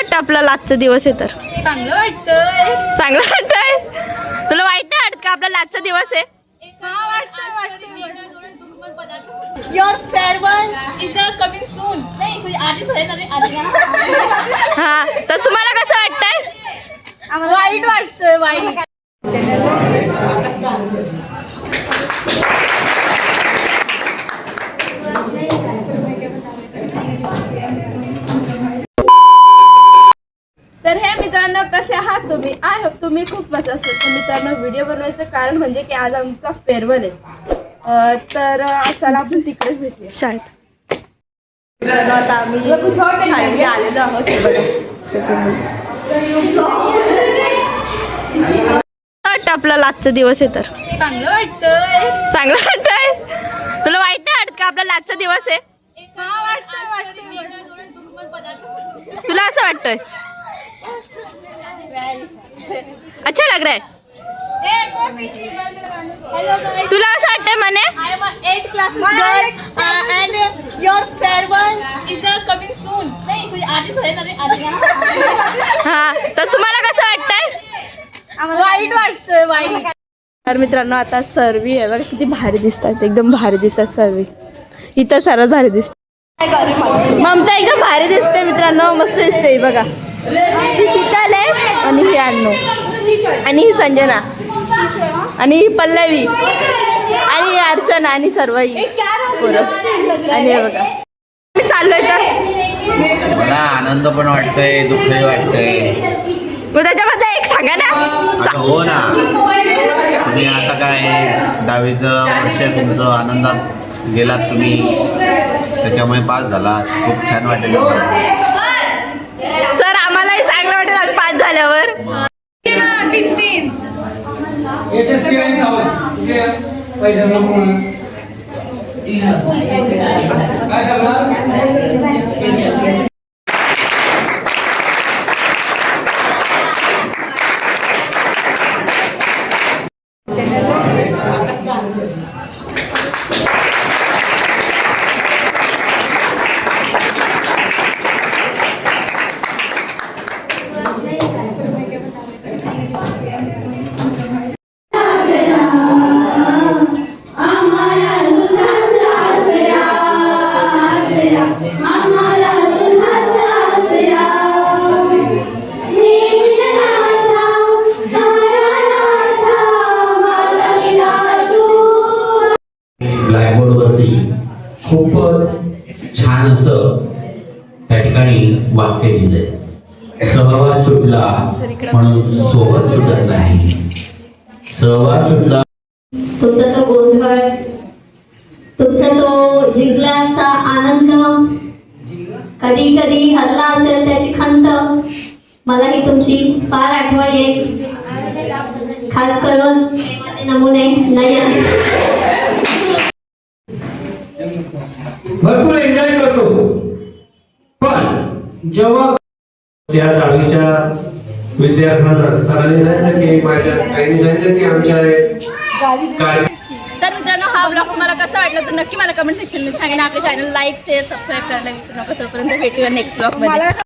वाटतं आपला लाचचा दिवस आहे तर? चांगलं वाटतंय. चांगलं वाटतंय? तुला वाईट नाही वाटत का आपला लाचचा दिवस आहे? Your farewell is coming soon. नाही आधीच आहे ना रे, आधी ना. हा, तर तुम्हाला कसं वाटतंय? वाईट वाटतंय, वाईट. तर हे मित्रांनो, कसे आहात तुम्ही? आय होप तुम्ही खूप मस्त असेल. तर मित्रांनो, व्हिडिओ बनवायचं कारण म्हणजे की आज आमचा फेअरवेल आहे. तर चला आपण तिकडेच भेटूया शाळेत. मित्रांनो, आता आम्ही शाळेमध्ये आलेलो आहोत. वाटतं आपला लाचचा दिवस आहे तर? चांगलं वाटतंय. चांगलं वाटतंय? तुला वाईट नाही वाटत का आपला लाचचा दिवस आहे? तुला असं वाटतंय? अच्छा लग रहा है. तुला असं वाटतंय म्हणे? I am a 8th class girl and your farewell is coming soon. नाही आधीच आहे ना रे, आधी ना. हा, तर तुम्हाला कसं वाटतंय? वाईट वाटतंय, वाईट. तर मित्रांनो, आता सर्वी आहे बघा, किती भारी दिसतात, एकदम भारी दिसतात सर्वी. इथं सर्वात भारी दिसते ममता, एकदम भारी दिसते मित्रांनो, मस्त दिसते. ही बघा, ही शीतल आहे आणि ही अन्नू आणि ही संजना आणि ही पल्लवी आणि ही अर्चना आणि सर्व ही पोरं. आणि हे बघा, मी चाललोय. तर मला आनंद पण वाटतंय, दुःखही वाटतंय. मग त्याच्यामध्ये एक सांगा ना. आता हो ना, तुम्ही आता काय 10वीचं वर्ष तुमचं आनंदात गेलात तुम्ही, त्याच्यामुळे पास झाला. खूप छान वाटेल सर, आम्हालाही चांगलं वाटेल आम्ही पास झाल्यावर. ब्लॅकबोर्डवरती खूपच छान असं त्या ठिकाणी वाक्य दिलंय. सहवास सुटला म्हणून सोबत सुटत नाही. सहवास सुटला. तुमचा तो गोंधळ, तुमचा तो जिंकल्याचा आनंद, कधी कधी हल्ला असेल त्याची खंत, मलाही तुमची फार आठवण येईल. खास करून नमुने नाही. भरपूर एन्जॉय करतो, पण जेव्हा त्या 10वीच्या विद्यार्थ्यांना सांगितलं की माझ्या आईने सांगितलं की आमच्या तर मित्रांनो, हा ब्लॉग तुम्हाला कसा वाटला तर नक्की मला कमेंट सेक्शनमध्ये सांगा. आपल्या चॅनल लाईक शेअर सबस्क्राईब करायला विसरू नका. तोपर्यंत भेटूया नेक्स्ट ब्लॉग मध्ये.